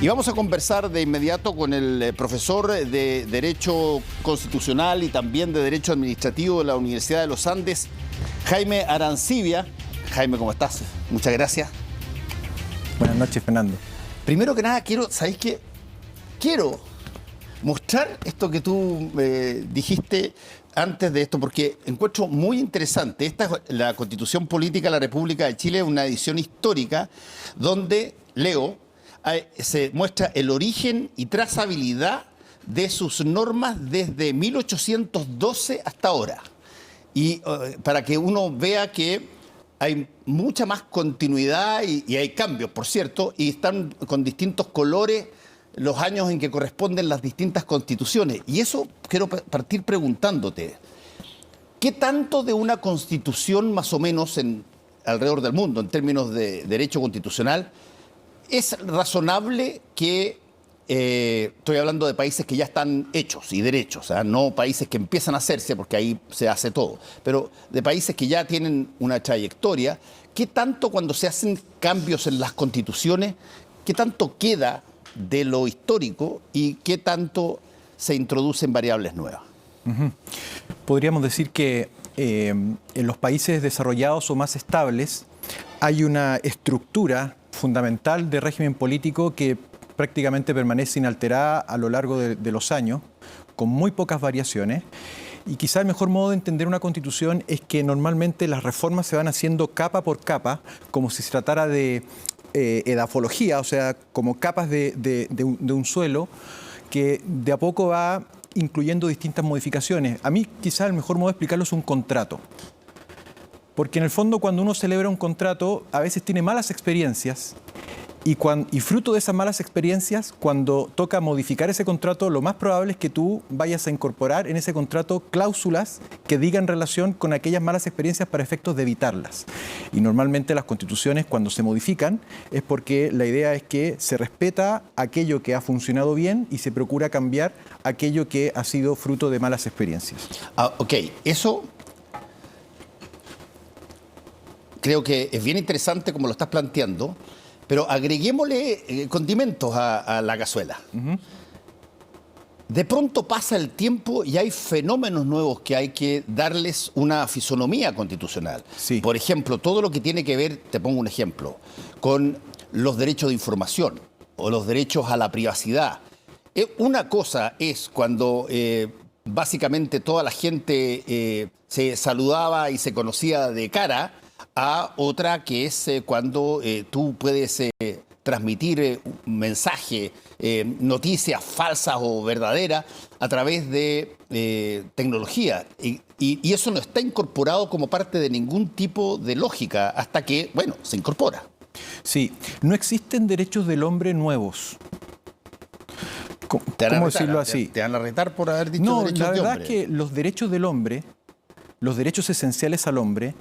Y vamos a conversar de inmediato con el profesor de Derecho Constitucional y también de Derecho Administrativo de la Universidad de los Andes, Jaime Arancibia. Jaime, ¿cómo estás? Muchas gracias. Buenas noches, Fernando. Primero que nada, ¿sabéis qué? Quiero mostrar esto que tú dijiste antes de esto, porque encuentro muy interesante. Esta es la Constitución Política de la República de Chile, una edición histórica, donde, leo, se muestra el origen y trazabilidad de sus normas desde 1812 hasta ahora. Y para que uno vea que hay mucha más continuidad y hay cambios, por cierto, y están con distintos colores los años en que corresponden las distintas constituciones. Y eso quiero partir preguntándote, ¿qué tanto de una constitución más o menos alrededor del mundo, en términos de derecho constitucional, es razonable que, estoy hablando de países que ya están hechos y derechos, no países que empiezan a hacerse, porque ahí se hace todo, pero de países que ya tienen una trayectoria, ¿qué tanto cuando se hacen cambios en las constituciones, qué tanto queda de lo histórico y qué tanto se introducen variables nuevas? Podríamos decir que en los países desarrollados o más estables hay una estructura fundamental de régimen político que prácticamente permanece inalterada a lo largo de los años, con muy pocas variaciones. Y quizá el mejor modo de entender una constitución es que normalmente las reformas se van haciendo capa por capa, como si se tratara de edafología, o sea, como capas de un suelo, que de a poco va incluyendo distintas modificaciones. A mí quizá el mejor modo de explicarlo es un contrato. Porque en el fondo cuando uno celebra un contrato a veces tiene malas experiencias y fruto de esas malas experiencias, cuando toca modificar ese contrato, lo más probable es que tú vayas a incorporar en ese contrato cláusulas que digan relación con aquellas malas experiencias para efectos de evitarlas. Y normalmente las constituciones cuando se modifican es porque la idea es que se respeta aquello que ha funcionado bien y se procura cambiar aquello que ha sido fruto de malas experiencias. Ok, eso creo que es bien interesante como lo estás planteando, pero agreguémosle condimentos a la cazuela. De pronto pasa el tiempo y hay fenómenos nuevos que hay que darles una fisonomía constitucional. Sí. Por ejemplo, todo lo que tiene que ver, te pongo un ejemplo, con los derechos de información o los derechos a la privacidad. Una cosa es cuando básicamente toda la gente se saludaba y se conocía de cara, a otra que es cuando tú puedes transmitir un mensaje, noticias falsas o verdaderas a través de tecnología. Y eso no está incorporado como parte de ningún tipo de lógica hasta que, bueno, se incorpora. Sí, no existen derechos del hombre nuevos. ¿Cómo decirlo así? ¿Te van a retar por haber dicho No, derechos de hombre? la verdad es que los derechos del hombre, los derechos esenciales al hombre,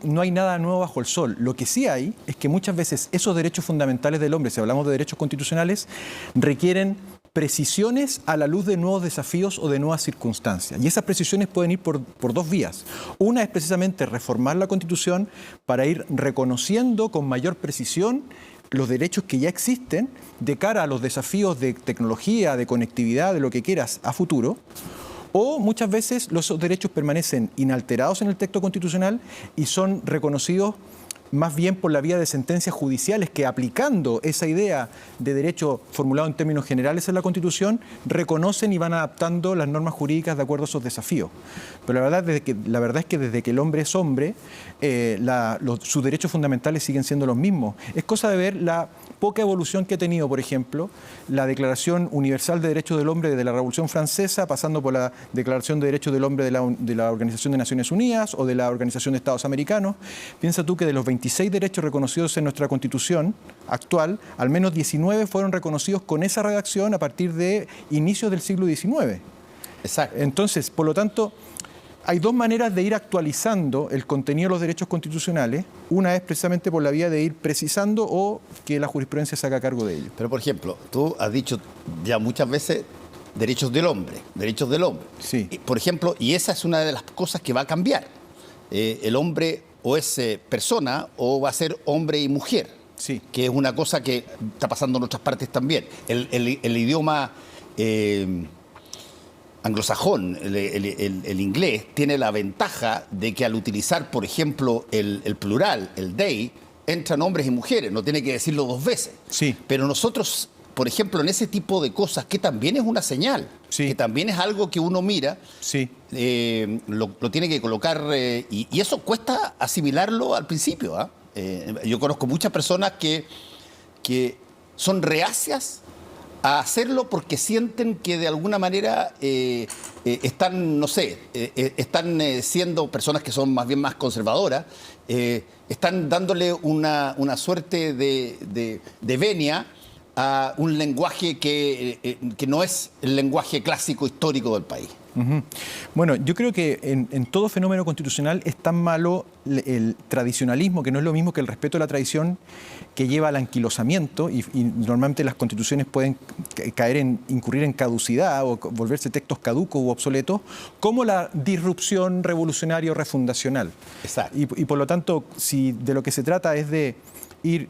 no hay nada nuevo bajo el sol. Lo que sí hay es que muchas veces esos derechos fundamentales del hombre, si hablamos de derechos constitucionales, requieren precisiones a la luz de nuevos desafíos o de nuevas circunstancias. Y esas precisiones pueden ir por dos vías. Una es precisamente reformar la Constitución para ir reconociendo con mayor precisión los derechos que ya existen de cara a los desafíos de tecnología, de conectividad, de lo que quieras a futuro. O muchas veces esos derechos permanecen inalterados en el texto constitucional y son reconocidos más bien por la vía de sentencias judiciales que, aplicando esa idea de derecho formulado en términos generales en la Constitución, reconocen y van adaptando las normas jurídicas de acuerdo a esos desafíos. Pero la verdad es que desde que el hombre es hombre, sus derechos fundamentales siguen siendo los mismos. Es cosa de ver la poca evolución que ha tenido, por ejemplo, la Declaración Universal de Derechos del Hombre desde la Revolución Francesa, pasando por la Declaración de Derechos del Hombre de la Organización de Naciones Unidas o de la Organización de Estados Americanos. Piensa tú que de los 26 derechos reconocidos en nuestra Constitución actual, al menos 19 fueron reconocidos con esa redacción a partir de inicios del siglo XIX. Exacto. Entonces, por lo tanto, hay dos maneras de ir actualizando el contenido de los derechos constitucionales. Una es precisamente por la vía de ir precisando o que la jurisprudencia se haga cargo de ello. Pero, por ejemplo, tú has dicho ya muchas veces derechos del hombre, derechos del hombre. Sí. Por ejemplo, y esa es una de las cosas que va a cambiar. El hombre o es persona o va a ser hombre y mujer. Sí. que es una cosa que está pasando en otras partes también. El idioma anglosajón, el inglés, tiene la ventaja de que al utilizar, por ejemplo, el plural, el they, entran hombres y mujeres, no tiene que decirlo dos veces. Sí. Pero nosotros, por ejemplo, en ese tipo de cosas, que también es una señal, Sí. que también es algo que uno mira, Sí. lo tiene que colocar, y eso cuesta asimilarlo al principio. ¿Ah? Yo conozco muchas personas que son reacias a hacerlo porque sienten que de alguna manera están, no sé, están siendo personas que son más bien más conservadoras, están dándole una suerte de venia a un lenguaje que no es el lenguaje clásico histórico del país. Ujú. Bueno, yo creo que en todo fenómeno constitucional es tan malo el tradicionalismo, que no es lo mismo que el respeto a la tradición, que lleva al anquilosamiento y normalmente las constituciones pueden incurrir en caducidad o volverse textos caducos u obsoletos, como la disrupción revolucionaria o refundacional. Exacto. Y por lo tanto, si de lo que se trata es de ir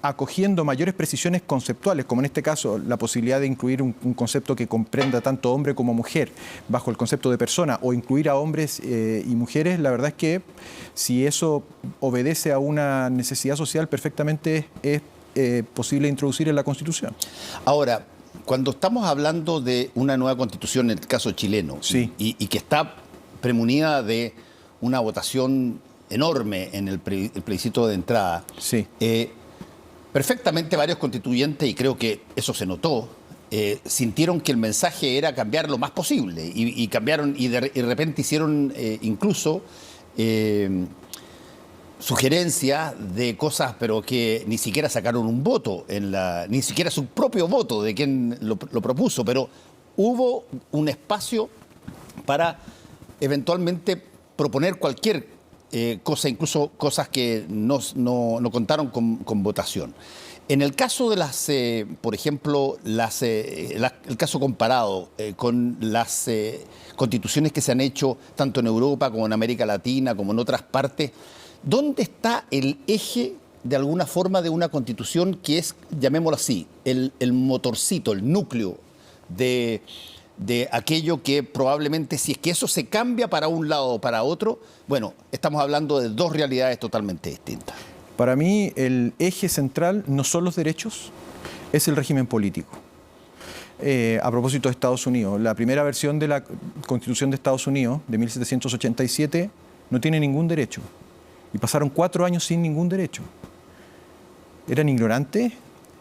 acogiendo mayores precisiones conceptuales, como en este caso la posibilidad de incluir un concepto que comprenda tanto hombre como mujer bajo el concepto de persona, o incluir a hombres y mujeres, la verdad es que si eso obedece a una necesidad social, perfectamente es posible introducir en la Constitución. Ahora, cuando estamos hablando de una nueva Constitución, en el caso chileno, Sí. y que está premunida de una votación enorme en el plebiscito de entrada, Sí. Perfectamente varios constituyentes, y creo que eso se notó, sintieron que el mensaje era cambiar lo más posible y cambiaron, y de repente hicieron incluso sugerencias de cosas, pero que ni siquiera sacaron un voto, ni siquiera su propio voto de quien lo propuso, pero hubo un espacio para eventualmente proponer cualquier cosa, incluso cosas que no contaron con votación. En el caso de las, por ejemplo, el caso comparado con las constituciones que se han hecho tanto en Europa como en América Latina, como en otras partes, ¿dónde está el eje, de alguna forma, de una constitución que es, llamémoslo así, el motorcito, el núcleo de aquello que probablemente, si es que eso se cambia para un lado o para otro, bueno, estamos hablando de dos realidades totalmente distintas? Para mí el eje central no son los derechos, es el régimen político. A propósito de Estados Unidos, la primera versión de la Constitución de Estados Unidos, de 1787, no tiene ningún derecho. Y pasaron 4 años sin ningún derecho. ¿Eran ignorantes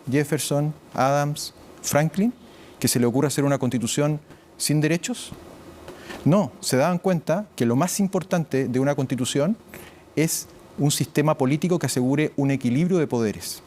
Jefferson, Adams, Franklin, que se le ocurre hacer una constitución sin derechos? No, se daban cuenta que lo más importante de una constitución es un sistema político que asegure un equilibrio de poderes.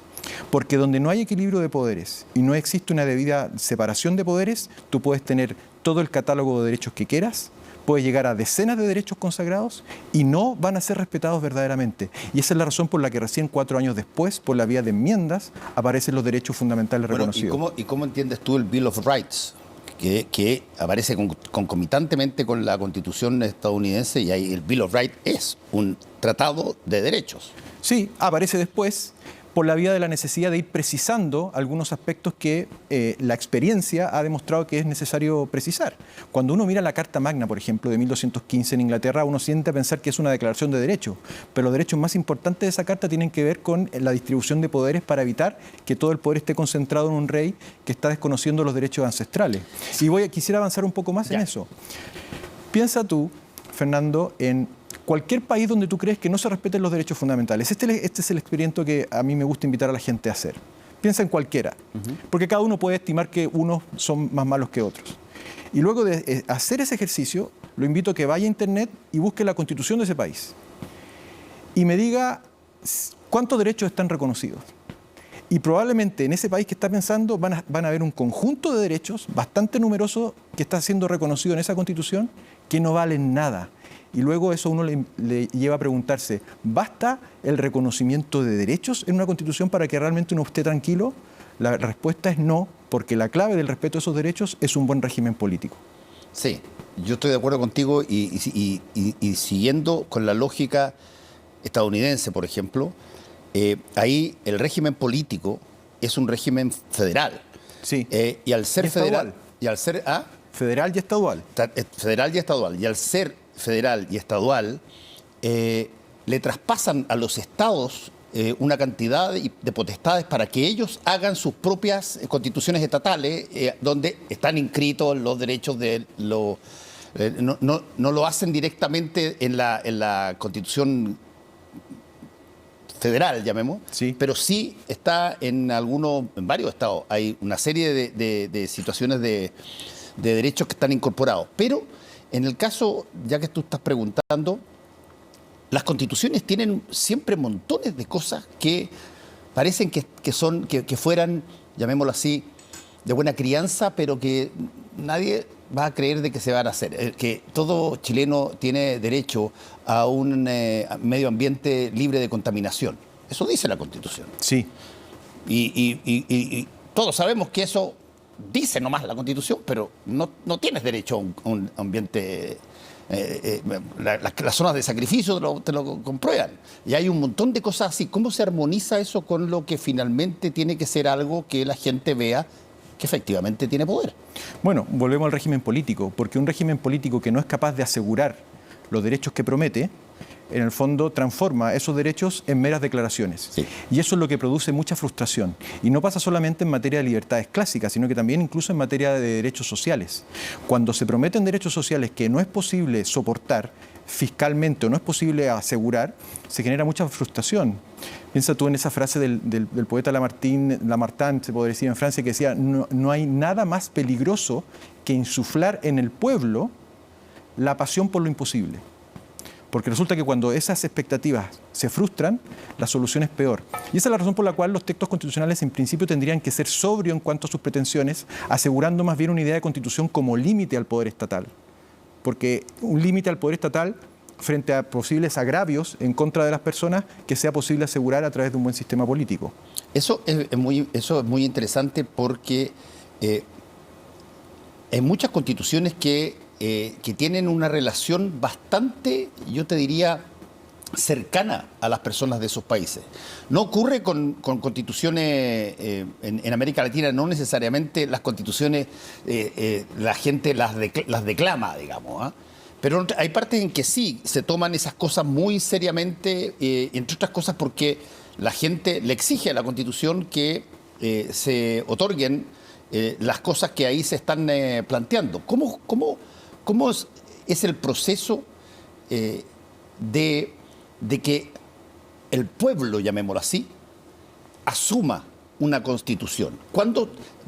Porque donde no hay equilibrio de poderes y no existe una debida separación de poderes, tú puedes tener todo el catálogo de derechos que quieras, puedes llegar a decenas de derechos consagrados y no van a ser respetados verdaderamente. Y esa es la razón por la que recién 4 años después, por la vía de enmiendas, aparecen los derechos fundamentales reconocidos. ¿Y cómo entiendes tú el Bill of Rights? Que aparece concomitantemente con la Constitución estadounidense, y ahí el Bill of Rights es un tratado de derechos. Sí, aparece después por la vía de la necesidad de ir precisando algunos aspectos que la experiencia ha demostrado que es necesario precisar. Cuando uno mira la Carta Magna, por ejemplo, de 1215 en Inglaterra, uno siente a pensar que es una declaración de derechos, pero los derechos más importantes de esa carta tienen que ver con la distribución de poderes para evitar que todo el poder esté concentrado en un rey que está desconociendo los derechos ancestrales. Y quisiera avanzar un poco más en eso. Piensa tú, Fernando, en cualquier país donde tú crees que no se respeten los derechos fundamentales. Este es el experimento que a mí me gusta invitar a la gente a hacer. Piensa en cualquiera, porque cada uno puede estimar que unos son más malos que otros. Y luego de hacer ese ejercicio, lo invito a que vaya a internet y busque la constitución de ese país. Y me diga cuántos derechos están reconocidos. Y probablemente en ese país que está pensando van a haber un conjunto de derechos bastante numeroso que está siendo reconocido en esa constitución que no valen nada. Y luego eso uno le lleva a preguntarse, ¿basta el reconocimiento de derechos en una constitución para que realmente uno esté tranquilo? La respuesta es no, porque la clave del respeto a esos derechos es un buen régimen político. Sí, yo estoy de acuerdo contigo, y siguiendo con la lógica estadounidense, por ejemplo, ahí el régimen político es un régimen federal. Sí. Y al ser Y federal... estadual. Y al ser... Federal y estadual. Federal y estadual. Y al ser federal y estadual, le traspasan a los estados una cantidad de potestades para que ellos hagan sus propias constituciones estatales, donde están inscritos los derechos de los... no lo hacen directamente en la constitución federal, llamemos, Sí. pero sí está en varios estados. Hay una serie de situaciones de derechos que están incorporados. Pero en el caso, ya que tú estás preguntando, las constituciones tienen siempre montones de cosas que parecen que fueran, llamémoslo así, de buena crianza, pero que nadie va a creer de que se van a hacer. Que todo chileno tiene derecho a un medio ambiente libre de contaminación. Eso dice la Constitución. Sí. Y todos sabemos que eso dice nomás la Constitución, pero no tienes derecho a un ambiente... las zonas de sacrificio te lo comprueban. Y hay un montón de cosas así. ¿Cómo se armoniza eso con lo que finalmente tiene que ser algo que la gente vea que efectivamente tiene poder? Bueno, volvemos al régimen político, porque un régimen político que no es capaz de asegurar los derechos que promete, en el fondo transforma esos derechos en meras declaraciones. Sí. Y eso es lo que produce mucha frustración. Y no pasa solamente en materia de libertades clásicas, sino que también incluso en materia de derechos sociales. Cuando se prometen derechos sociales que no es posible soportar fiscalmente o no es posible asegurar, se genera mucha frustración. Piensa tú en esa frase del poeta Lamartine, se podría decir en Francia, que decía, no hay nada más peligroso que insuflar en el pueblo la pasión por lo imposible. Porque resulta que cuando esas expectativas se frustran, la solución es peor. Y esa es la razón por la cual los textos constitucionales en principio tendrían que ser sobrios en cuanto a sus pretensiones, asegurando más bien una idea de constitución como límite al poder estatal. Porque un límite al poder estatal frente a posibles agravios en contra de las personas que sea posible asegurar a través de un buen sistema político. Eso es muy interesante porque hay muchas constituciones que tienen una relación bastante, yo te diría, cercana a las personas de esos países. No ocurre con constituciones en América Latina, no necesariamente las constituciones la gente las declama, digamos, ¿eh? Pero hay partes en que sí se toman esas cosas muy seriamente, entre otras cosas porque la gente le exige a la Constitución que se otorguen las cosas que ahí se están planteando. ¿Cómo es el proceso de que el pueblo, llamémoslo así, asuma una Constitución?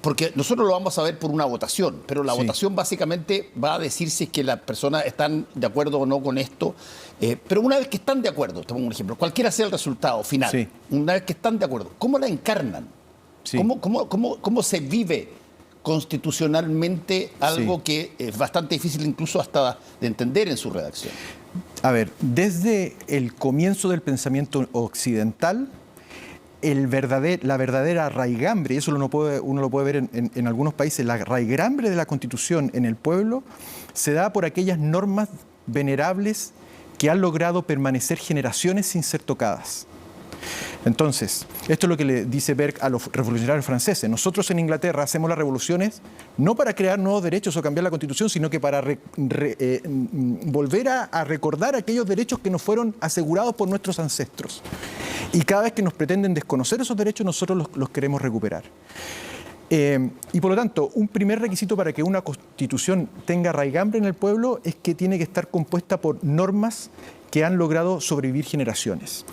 Porque nosotros lo vamos a ver por una votación, pero la votación básicamente va a decir si es que las personas están de acuerdo o no con esto. Pero una vez que están de acuerdo, te pongo un ejemplo, cualquiera sea el resultado final, una vez que están de acuerdo, ¿cómo la encarnan? Sí. ¿Cómo se vive constitucionalmente algo que es bastante difícil incluso hasta de entender en su redacción? A ver, desde el comienzo del pensamiento occidental, la verdadera raigambre, y eso uno lo puede ver en algunos países, la raigambre de la Constitución en el pueblo se da por aquellas normas venerables que han logrado permanecer generaciones sin ser tocadas. Entonces, esto es lo que le dice Berg a los revolucionarios franceses. Nosotros en Inglaterra hacemos las revoluciones no para crear nuevos derechos o cambiar la Constitución, sino que para volver a recordar aquellos derechos que nos fueron asegurados por nuestros ancestros. Y cada vez que nos pretenden desconocer esos derechos, nosotros los queremos recuperar. Y por lo tanto, un primer requisito para que una Constitución tenga raigambre en el pueblo es que tiene que estar compuesta por normas que han logrado sobrevivir generaciones.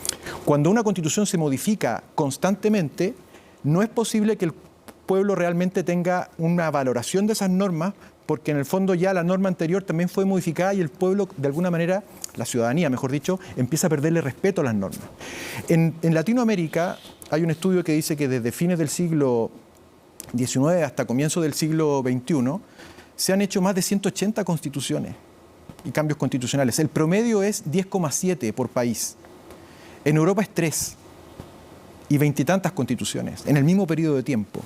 Cuando una Constitución se modifica constantemente, no es posible que el pueblo realmente tenga una valoración de esas normas, porque en el fondo ya la norma anterior también fue modificada y el pueblo, de alguna manera, la ciudadanía, mejor dicho, empieza a perderle respeto a las normas. En Latinoamérica hay un estudio que dice que desde fines del siglo XIX hasta comienzos del siglo XXI se han hecho más de 180 constituciones y cambios constitucionales. El promedio es 10,7 por país. En Europa es 3 y 20 y tantas constituciones en el mismo periodo de tiempo.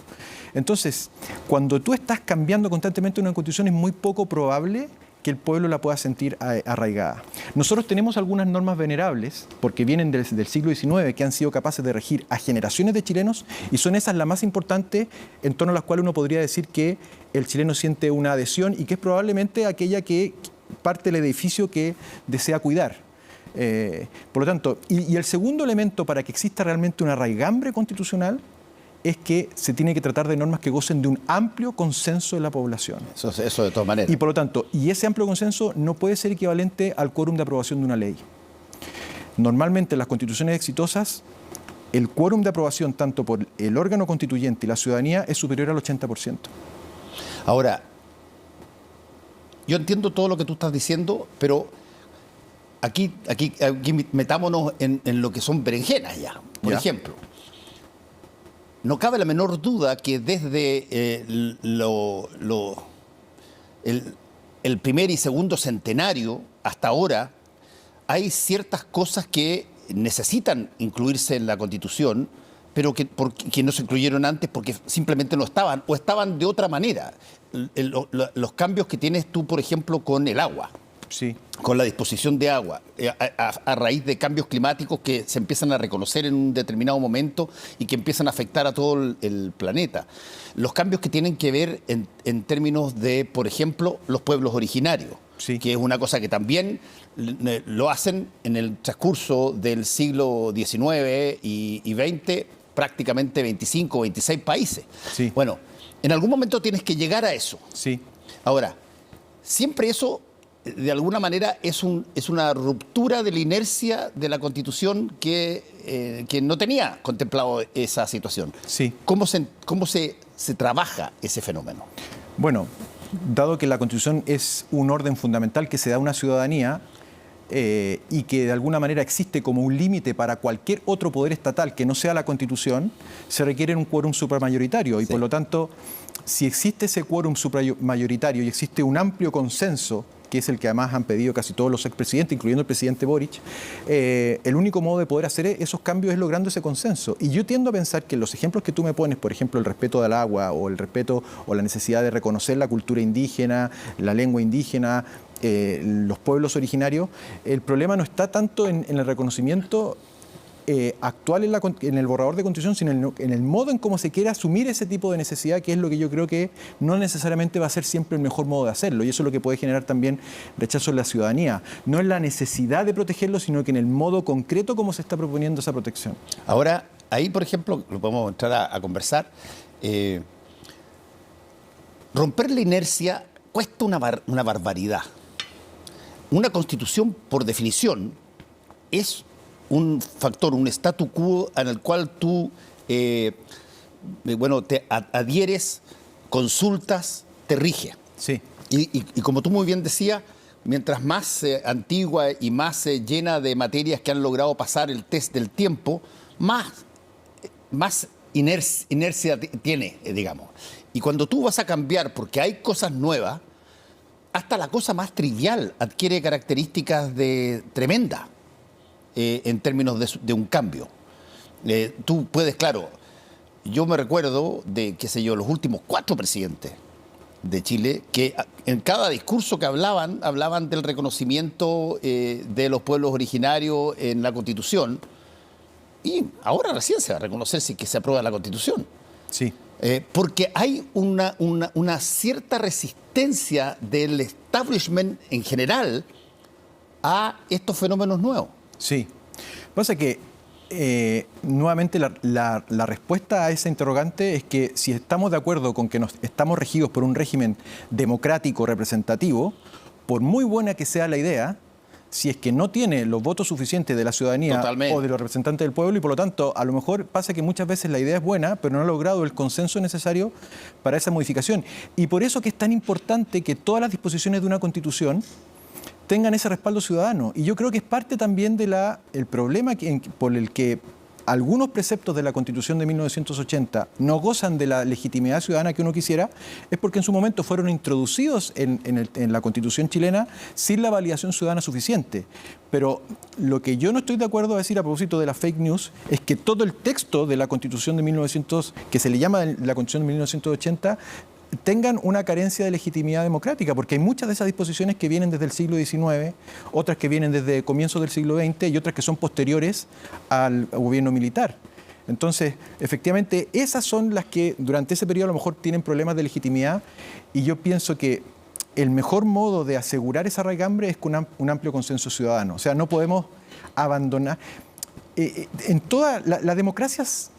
Entonces, cuando tú estás cambiando constantemente una constitución, es muy poco probable que el pueblo la pueda sentir arraigada. Nosotros tenemos algunas normas venerables, porque vienen del siglo XIX, que han sido capaces de regir a generaciones de chilenos, y son esas las más importantes, en torno a las cuales uno podría decir que el chileno siente una adhesión y que es probablemente aquella que parte del edificio que desea cuidar. Por lo tanto, y el segundo elemento para que exista realmente una raigambre constitucional es que se tiene que tratar de normas que gocen de un amplio consenso de la población. Eso de todas maneras. Y por lo tanto, ese amplio consenso no puede ser equivalente al quórum de aprobación de una ley. Normalmente en las constituciones exitosas, el quórum de aprobación tanto por el órgano constituyente y la ciudadanía es superior al 80%. Ahora, yo entiendo todo lo que tú estás diciendo, pero aquí metámonos en lo que son berenjenas ya. Por ejemplo, no cabe la menor duda que desde el primer y segundo centenario hasta ahora hay ciertas cosas que necesitan incluirse en la Constitución, pero que no se incluyeron antes porque simplemente no estaban o estaban de otra manera. Los cambios que tienes tú, por ejemplo, con el agua. Sí. Con la disposición de agua, a raíz de cambios climáticos que se empiezan a reconocer en un determinado momento y que empiezan a afectar a todo el planeta. Los cambios que tienen que ver en términos de, por ejemplo, los pueblos originarios, sí, que es una cosa que también lo hacen en el transcurso del siglo XIX y XX, prácticamente 25 o 26 países. Sí. Bueno, en algún momento tienes que llegar a eso. Sí. Ahora, siempre eso de alguna manera es una ruptura de la inercia de la Constitución que no tenía contemplado esa situación. Sí. ¿Cómo se trabaja ese fenómeno? Bueno, dado que la Constitución es un orden fundamental que se da a una ciudadanía y que de alguna manera existe como un límite para cualquier otro poder estatal que no sea la Constitución, se requiere un quórum supramayoritario y por lo tanto, si existe ese quórum supramayoritario y existe un amplio consenso, que es el que además han pedido casi todos los expresidentes, incluyendo el presidente Boric, el único modo de poder hacer esos cambios es logrando ese consenso. Y yo tiendo a pensar que los ejemplos que tú me pones, por ejemplo, el respeto al agua o el respeto o la necesidad de reconocer la cultura indígena, la lengua indígena, los pueblos originarios, el problema no está tanto en el reconocimiento actual en el borrador de Constitución, sino en el modo en cómo se quiere asumir ese tipo de necesidad, que es lo que yo creo que no necesariamente va a ser siempre el mejor modo de hacerlo, y eso es lo que puede generar también rechazo en la ciudadanía. No es la necesidad de protegerlo, sino que en el modo concreto como se está proponiendo esa protección. Ahora, ahí, por ejemplo, lo podemos entrar a conversar, romper la inercia cuesta una barbaridad. Una Constitución, por definición, es un factor, un statu quo en el cual tú te adhieres, consultas, te rige. Sí. Y como tú muy bien decías, mientras más antigua y más llena de materias que han logrado pasar el test del tiempo, más inercia tiene, digamos. Y cuando tú vas a cambiar, porque hay cosas nuevas, hasta la cosa más trivial adquiere características tremendas. En términos de un cambio. Tú puedes, claro, yo me recuerdo de, qué sé yo, los últimos 4 presidentes de Chile, que en cada discurso que hablaban del reconocimiento de los pueblos originarios en la Constitución, y ahora recién se va a reconocer si que se aprueba la Constitución. Sí. Porque hay una cierta resistencia del establishment en general a estos fenómenos nuevos. Sí. Pasa que nuevamente la respuesta a esa interrogante es que si estamos de acuerdo con que estamos regidos por un régimen democrático representativo, por muy buena que sea la idea, si es que no tiene los votos suficientes de la ciudadanía Totalmente. o de los representantes del pueblo, y por lo tanto a lo mejor pasa que muchas veces la idea es buena, pero no ha logrado el consenso necesario para esa modificación. Y por eso que es tan importante que todas las disposiciones de una Constitución tengan ese respaldo ciudadano. Y yo creo que es parte también del problema por el que algunos preceptos de la Constitución de 1980 no gozan de la legitimidad ciudadana que uno quisiera, es porque en su momento fueron introducidos en la Constitución chilena sin la validación ciudadana suficiente. Pero lo que yo no estoy de acuerdo a decir a propósito de la fake news es que todo el texto de la Constitución de 1900, que se le llama la Constitución de 1980, tengan una carencia de legitimidad democrática, porque hay muchas de esas disposiciones que vienen desde el siglo XIX, otras que vienen desde comienzos del siglo XX y otras que son posteriores al gobierno militar. Entonces, efectivamente, esas son las que durante ese periodo a lo mejor tienen problemas de legitimidad, y yo pienso que el mejor modo de asegurar esa raigambre es con un amplio consenso ciudadano. O sea, no podemos abandonar. En todas las democracias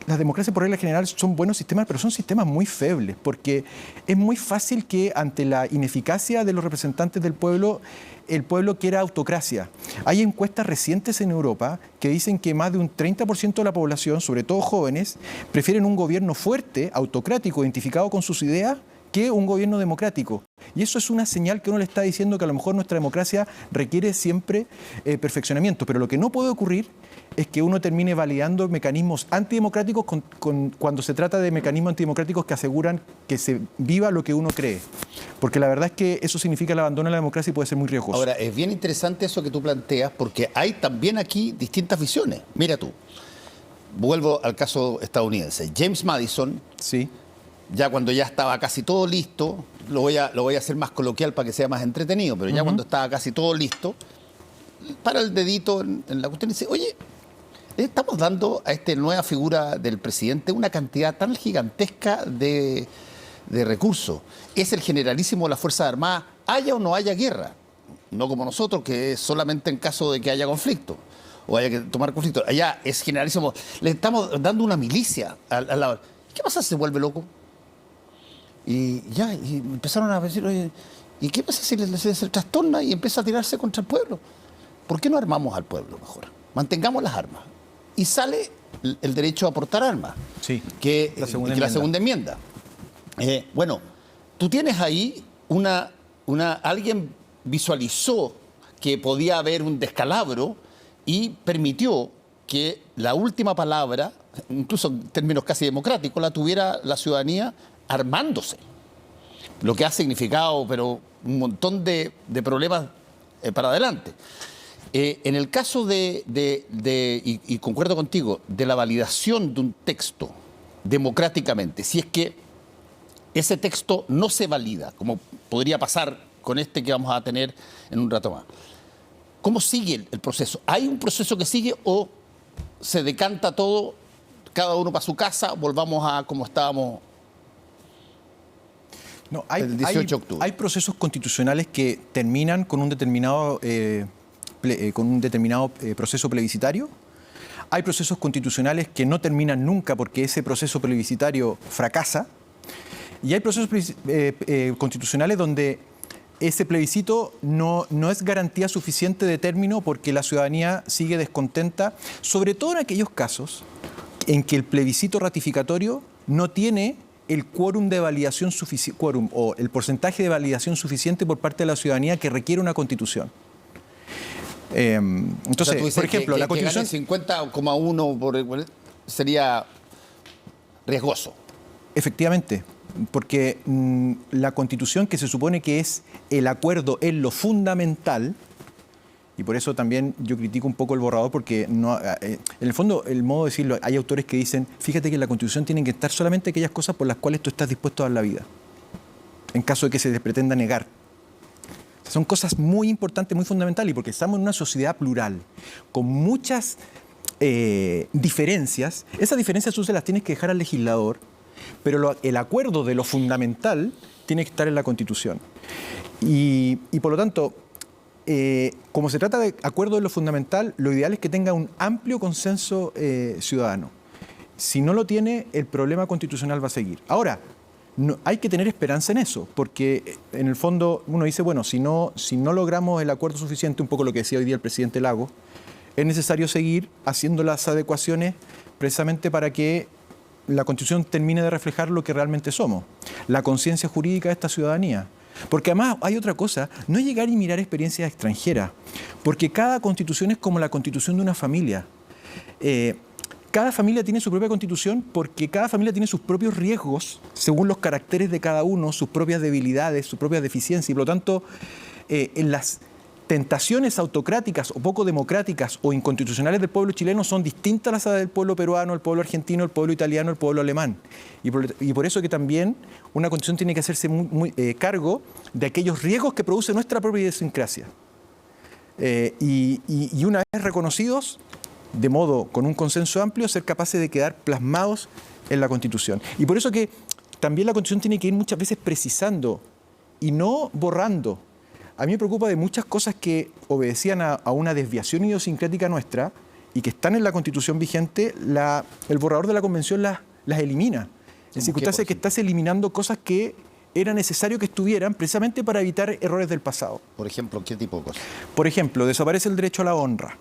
por regla general son buenos sistemas, pero son sistemas muy febles, porque es muy fácil que ante la ineficacia de los representantes del pueblo, el pueblo quiera autocracia. Hay encuestas recientes en Europa que dicen que más de un 30% de la población, sobre todo jóvenes, prefieren un gobierno fuerte, autocrático, identificado con sus ideas, que un gobierno democrático. Y eso es una señal que uno le está diciendo que a lo mejor nuestra democracia requiere siempre perfeccionamiento. Pero lo que no puede ocurrir es que uno termine validando mecanismos antidemocráticos cuando se trata de mecanismos antidemocráticos que aseguran que se viva lo que uno cree. Porque la verdad es que eso significa el abandono de la democracia y puede ser muy riesgoso. Ahora, es bien interesante eso que tú planteas, porque hay también aquí distintas visiones. Mira tú, vuelvo al caso estadounidense. James Madison... Sí. Ya cuando ya estaba casi todo listo, lo voy a hacer más coloquial para que sea más entretenido, pero ya cuando estaba casi todo listo, para el dedito en la cuestión y dice, oye, le estamos dando a esta nueva figura del presidente una cantidad tan gigantesca de recursos. Es el generalísimo de las Fuerzas Armadas, haya o no haya guerra. No como nosotros, que es solamente en caso de que haya conflicto o haya que tomar conflicto. Allá es generalísimo. Le estamos dando una milicia al lado. ¿Qué pasa si se vuelve loco? Y empezaron a decir, oye, ¿y qué pasa si se trastorna y empieza a tirarse contra el pueblo? ¿Por qué no armamos al pueblo mejor? Mantengamos las armas. Y sale el derecho a portar armas, sí, que la segunda enmienda. Bueno, tú tienes ahí alguien visualizó que podía haber un descalabro y permitió que la última palabra, incluso en términos casi democráticos, la tuviera la ciudadanía armándose, lo que ha significado pero un montón de problemas para adelante. En el caso y concuerdo contigo, de la validación de un texto democráticamente, si es que ese texto no se valida, como podría pasar con este que vamos a tener en un rato más, ¿cómo sigue el proceso? ¿Hay un proceso que sigue o se decanta todo, cada uno para su casa, volvamos a como estábamos? No, el 18 de octubre. Hay procesos constitucionales que terminan con un determinado, proceso plebiscitario. Hay procesos constitucionales que no terminan nunca porque ese proceso plebiscitario fracasa. Y hay procesos constitucionales donde ese plebiscito no es garantía suficiente de término porque la ciudadanía sigue descontenta, sobre todo en aquellos casos en que el plebiscito ratificatorio no tiene el quórum de validación suficiente, o el porcentaje de validación suficiente por parte de la ciudadanía que requiere una constitución. Entonces, o sea, por ejemplo, la constitución... 50,1 sería riesgoso. Efectivamente, porque la constitución, que se supone que es el acuerdo en lo fundamental, y por eso también yo critico un poco el borrador, porque no, en el fondo, el modo de decirlo, hay autores que dicen, fíjate que en la Constitución tienen que estar solamente aquellas cosas por las cuales tú estás dispuesto a dar la vida, en caso de que se les pretenda negar. Son cosas muy importantes, muy fundamentales, y porque estamos en una sociedad plural, con muchas diferencias. Esas diferencias tú se las tienes que dejar al legislador, pero el acuerdo de lo fundamental tiene que estar en la Constitución. Y por lo tanto... como se trata de acuerdo de lo fundamental, lo ideal es que tenga un amplio consenso ciudadano. Si no lo tiene, el problema constitucional va a seguir. Ahora, hay que tener esperanza en eso, porque en el fondo uno dice, bueno, si no logramos el acuerdo suficiente, un poco lo que decía hoy día el presidente Lagos, es necesario seguir haciendo las adecuaciones precisamente para que la Constitución termine de reflejar lo que realmente somos, la conciencia jurídica de esta ciudadanía. Porque además hay otra cosa, no es llegar y mirar experiencias extranjeras, porque cada constitución es como la constitución de una familia. Cada familia tiene su propia constitución porque cada familia tiene sus propios riesgos, según los caracteres de cada uno, sus propias debilidades, sus propias deficiencias, y por lo tanto tentaciones autocráticas o poco democráticas o inconstitucionales del pueblo chileno son distintas a las del pueblo peruano, el pueblo argentino, el pueblo italiano, el pueblo alemán. Y por eso que también una constitución tiene que hacerse cargo de aquellos riesgos que produce nuestra propia idiosincrasia. Y una vez reconocidos, de modo con un consenso amplio, ser capaces de quedar plasmados en la Constitución. Y por eso que también la Constitución tiene que ir muchas veces precisando y no borrando. A mí me preocupa de muchas cosas que obedecían a una desviación idiosincrática nuestra y que están en la Constitución vigente, el borrador de la Convención las elimina. En circunstancias que estás eliminando cosas que era necesario que estuvieran precisamente para evitar errores del pasado. Por ejemplo, ¿qué tipo de cosas? Por ejemplo, desaparece el derecho a la honra.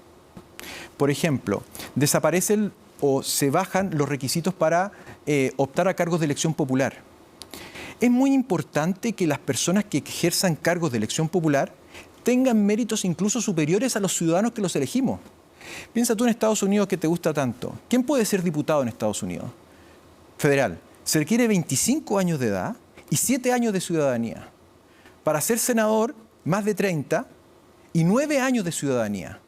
Por ejemplo, desaparecen o se bajan los requisitos para optar a cargos de elección popular. Es muy importante que las personas que ejerzan cargos de elección popular tengan méritos incluso superiores a los ciudadanos que los elegimos. Piensa tú en Estados Unidos, que te gusta tanto. ¿Quién puede ser diputado en Estados Unidos? Federal. Se requiere 25 años de edad y 7 años de ciudadanía. Para ser senador, más de 30 y 9 años de ciudadanía.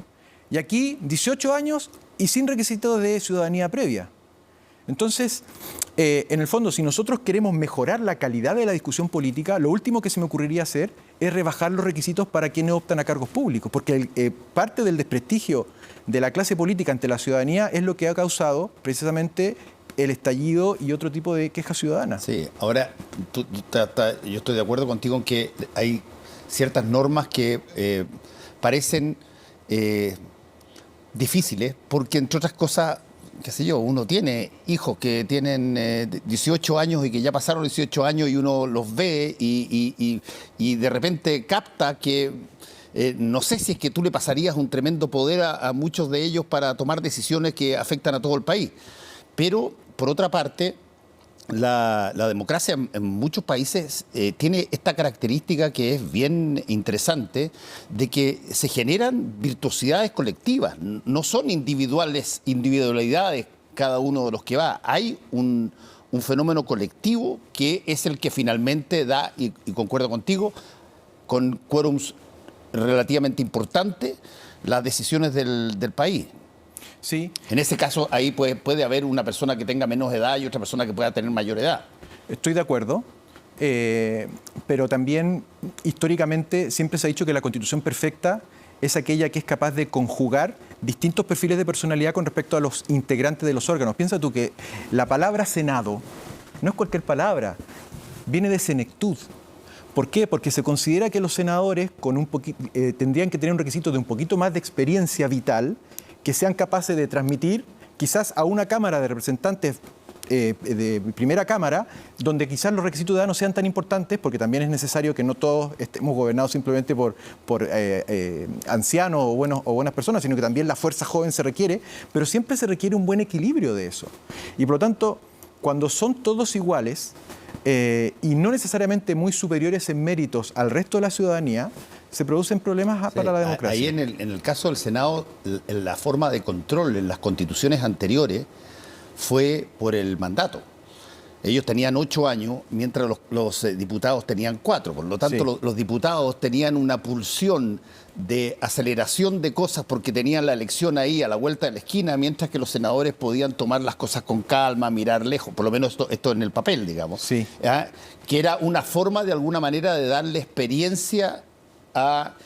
Y aquí, 18 años y sin requisitos de ciudadanía previa. Entonces, en el fondo, si nosotros queremos mejorar la calidad de la discusión política, lo último que se me ocurriría hacer es rebajar los requisitos para quienes optan a cargos públicos, porque parte del desprestigio de la clase política ante la ciudadanía es lo que ha causado precisamente el estallido y otro tipo de quejas ciudadanas. Sí, ahora yo estoy de acuerdo contigo en que hay ciertas normas que parecen difíciles, porque entre otras cosas, qué sé yo, uno tiene hijos que tienen 18 años y que ya pasaron 18 años y uno los ve y de repente capta que no sé si es que tú le pasarías un tremendo poder a muchos de ellos para tomar decisiones que afectan a todo el país. Pero, por otra parte, la democracia en muchos países tiene esta característica que es bien interesante, de que se generan virtuosidades colectivas, no son individualidades cada uno de los que va. Hay un fenómeno colectivo que es el que finalmente da, y concuerdo contigo, con quórums relativamente importantes, las decisiones del país. Sí. En ese caso, ahí puede haber una persona que tenga menos edad y otra persona que pueda tener mayor edad. Estoy de acuerdo, pero también históricamente siempre se ha dicho que la Constitución perfecta es aquella que es capaz de conjugar distintos perfiles de personalidad con respecto a los integrantes de los órganos. Piensa tú que la palabra Senado no es cualquier palabra, viene de senectud. ¿Por qué? Porque se considera que los senadores tendrían que tener un requisito de un poquito más de experiencia vital, que sean capaces de transmitir quizás a una Cámara de Representantes de primera Cámara, donde quizás los requisitos de edad no sean tan importantes, porque también es necesario que no todos estemos gobernados simplemente por ancianos o buenas personas, sino que también la fuerza joven se requiere, pero siempre se requiere un buen equilibrio de eso. Y por lo tanto, cuando son todos iguales y no necesariamente muy superiores en méritos al resto de la ciudadanía, se producen problemas para la democracia. Ahí en el caso del Senado, la forma de control en las constituciones anteriores fue por el mandato. Ellos tenían 8 años, mientras los diputados tenían 4. Por lo tanto, los diputados tenían una pulsión de aceleración de cosas porque tenían la elección ahí a la vuelta de la esquina, mientras que los senadores podían tomar las cosas con calma, mirar lejos, por lo menos esto en el papel, digamos. Sí. Que era una forma, de alguna manera, de darle experiencia al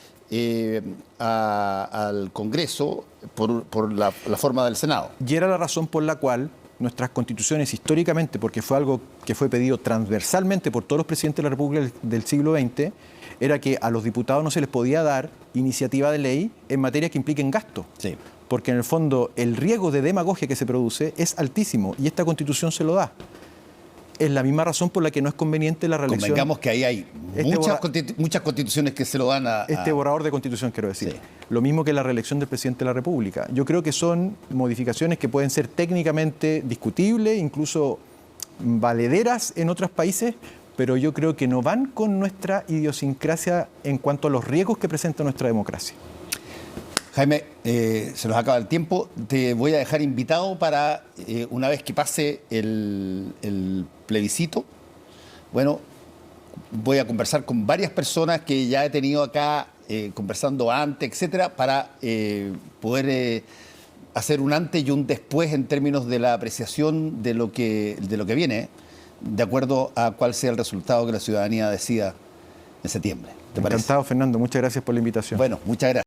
Congreso por la forma del Senado. Y era la razón por la cual nuestras constituciones históricamente, porque fue algo que fue pedido transversalmente por todos los presidentes de la República del siglo XX, era que a los diputados no se les podía dar iniciativa de ley en materias que impliquen gasto. Sí. Porque en el fondo el riesgo de demagogia que se produce es altísimo y esta constitución se lo da. Es la misma razón por la que no es conveniente la reelección. Convengamos que ahí hay muchas constituciones que se lo dan a... Este borrador de constitución, quiero decir. Sí. Lo mismo que la reelección del presidente de la República. Yo creo que son modificaciones que pueden ser técnicamente discutibles, incluso valederas en otros países, pero yo creo que no van con nuestra idiosincrasia en cuanto a los riesgos que presenta nuestra democracia. Jaime, se nos acaba el tiempo. Te voy a dejar invitado para, una vez que pase el plebiscito, bueno, voy a conversar con varias personas que ya he tenido acá conversando antes, etcétera, para poder hacer un antes y un después en términos de la apreciación de lo que viene, de acuerdo a cuál sea el resultado que la ciudadanía decida en septiembre. ¿Te parece? Encantado, Fernando. Muchas gracias por la invitación. Bueno, muchas gracias.